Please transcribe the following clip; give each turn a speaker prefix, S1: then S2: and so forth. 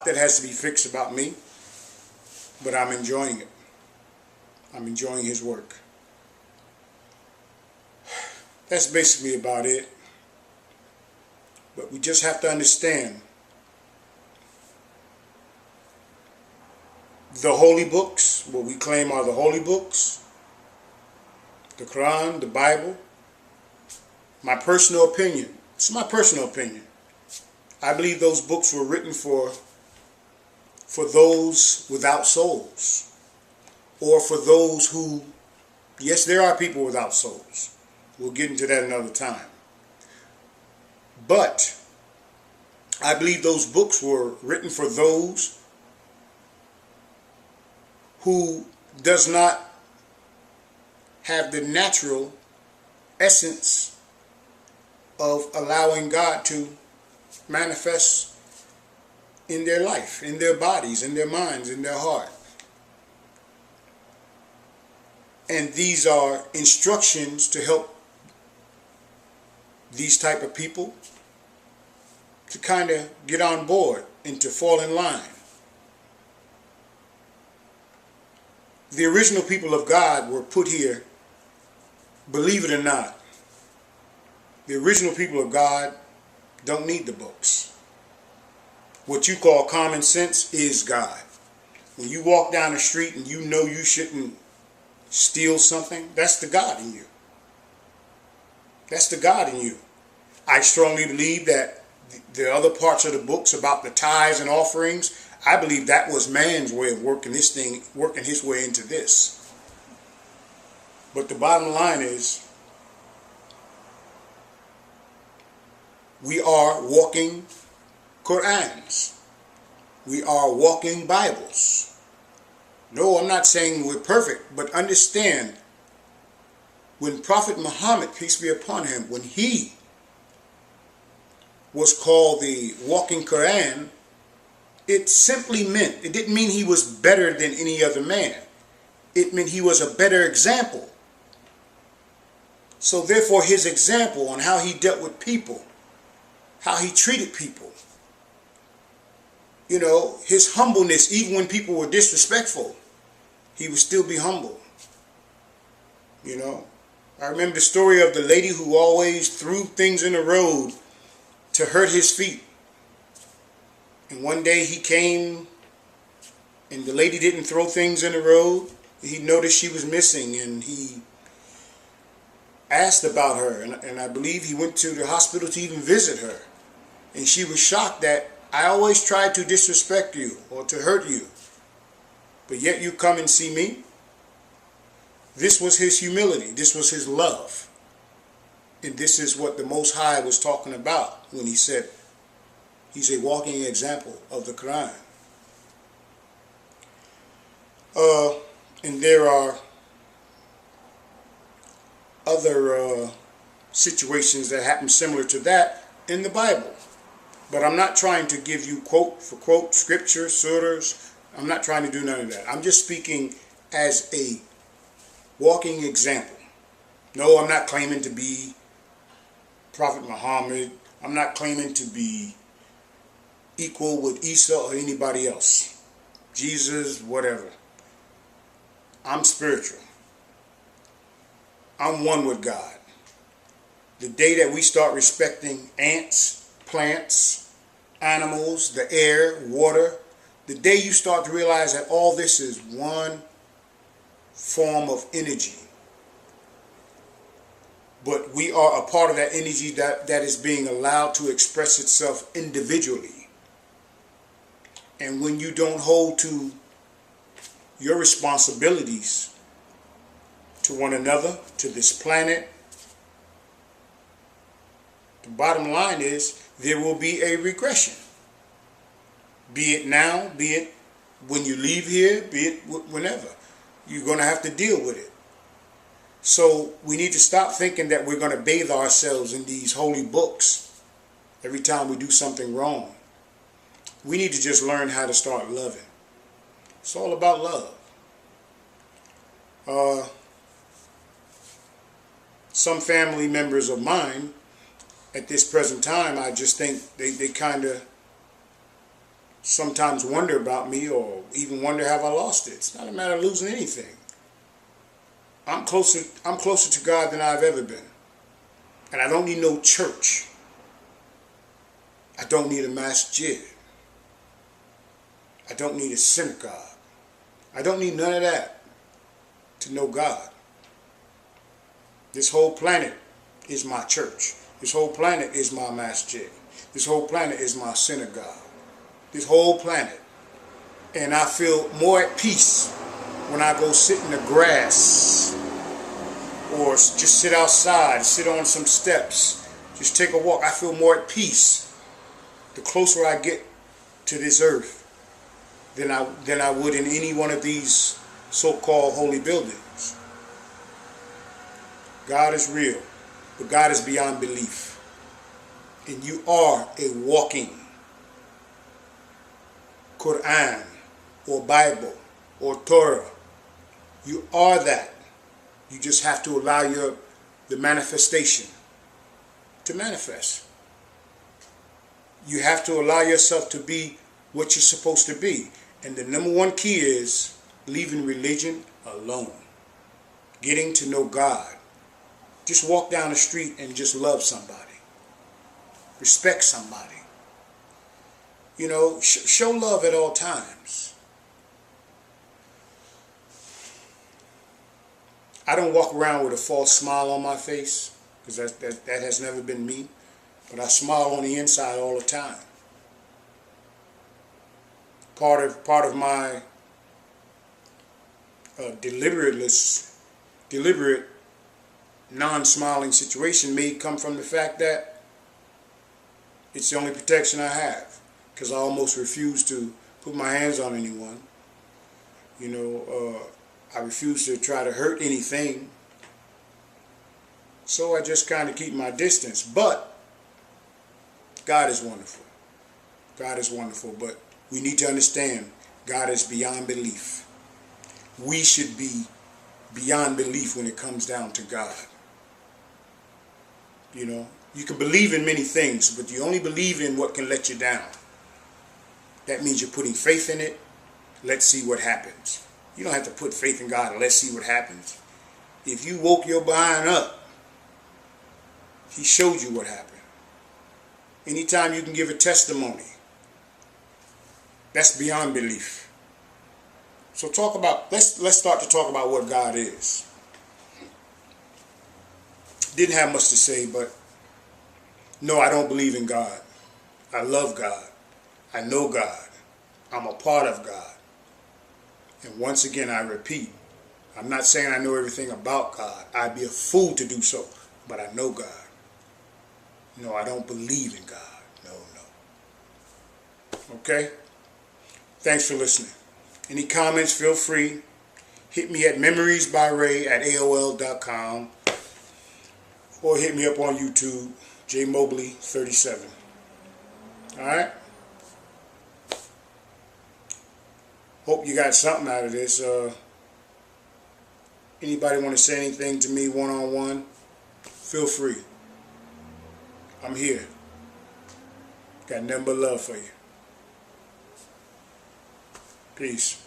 S1: That has to be fixed about me, but I'm enjoying it. I'm enjoying his work. That's basically about it. But we just have to understand the holy books, what we claim are the holy books, the Quran, the Bible. My personal opinion, it's my personal opinion. I believe those books were written for those without souls, or for those who, yes, there are people without souls. We'll get into that another time. But I believe those books were written for those who does not have the natural essence of allowing God to manifest in their life, in their bodies, in their minds, in their heart. And these are instructions to help these type of people to kind of get on board and to fall in line. The original people of God were put here, believe it or not. The original people of God don't need the books. What you call common sense is God. When you walk down the street and you know you shouldn't steal something, that's the God in you. That's the God in you. I strongly believe that the other parts of the books about the tithes and offerings, I believe that was man's way of working this thing, working his way into this. But the bottom line is, we are walking Qur'ans. We are walking Bibles. No, I'm not saying we're perfect, but understand, when Prophet Muhammad, peace be upon him, when he was called the walking Quran, it simply meant, it didn't mean he was better than any other man. It meant he was a better example. So therefore his example on how he dealt with people, how he treated people, you know, his humbleness, even when people were disrespectful, he would still be humble. You know, I remember the story of the lady who always threw things in the road to hurt his feet. And one day he came and the lady didn't throw things in the road. He noticed she was missing and he asked about her. And I believe he went to the hospital to even visit her. And she was shocked that I always tried to disrespect you or to hurt you, but yet you come and see me. This was his humility. This was his love. And this is what the Most High was talking about when he said he's a walking example of the Quran. And there are other situations that happen similar to that in the Bible. But I'm not trying to give you quote for quote scripture, surahs. I'm not trying to do none of that. I'm just speaking as a walking example. No, I'm not claiming to be Prophet Muhammad. I'm not claiming to be equal with Isa or anybody else. Jesus, whatever. I'm spiritual. I'm one with God. The day that we start respecting ants, plants, animals, the air, water, the day you start to realize that all this is one form of energy, but we are a part of that energy that is being allowed to express itself individually. And when you don't hold to your responsibilities to one another, to this planet, the bottom line is there will be a regression. Be it now, be it when you leave here, be it whenever. You're going to have to deal with it. So we need to stop thinking that we're going to bathe ourselves in these holy books every time we do something wrong. We need to just learn how to start loving. It's all about love. Some family members of mine at this present time, I just think they kind of sometimes wonder about me, or even wonder, have I lost it? It's not a matter of losing anything. I'm closer to God than I've ever been. And I don't need no church. I don't need a masjid. I don't need a synagogue. I don't need none of that to know God. This whole planet is my church. This whole planet is my masjid. This whole planet is my synagogue. This whole planet. And I feel more at peace when I go sit in the grass, or just sit outside, sit on some steps, just take a walk. I feel more at peace the closer I get to this earth than I would in any one of these so-called holy buildings. God is real, but God is beyond belief. And you are a walking Quran or Bible or Torah. You are that. You just have to allow the manifestation to manifest. You have to allow yourself to be what you're supposed to be. And the number one key is leaving religion alone. Getting to know God. Just walk down the street and just love somebody. Respect somebody. You know, show love at all times. I don't walk around with a false smile on my face, because that has never been me. But I smile on the inside all the time. Part of my deliberate non-smiling situation may come from the fact that it's the only protection I have, because I almost refuse to put my hands on anyone. You know, I refuse to try to hurt anything. So I just kind of keep my distance. But God is wonderful. God is wonderful. But we need to understand God is beyond belief. We should be beyond belief when it comes down to God. You know, you can believe in many things, but you only believe in what can let you down. That means you're putting faith in it. Let's see what happens. You don't have to put faith in God and let's see what happens. If you woke your behind up, He showed you what happened. Anytime you can give a testimony, that's beyond belief. So let's start to talk about what God is. Didn't have much to say, but no, I don't believe in God. I love God. I know God. I'm a part of God. And once again, I repeat, I'm not saying I know everything about God. I'd be a fool to do so, but I know God. No, I don't believe in God. No. Okay? Thanks for listening. Any comments, feel free. Hit me at memoriesbyray@AOL.com, or hit me up on YouTube, jmobley37. Alright? Hope you got something out of this. Anybody want to say anything to me one-on-one, feel free. I'm here. Got nothing but love for you. Peace.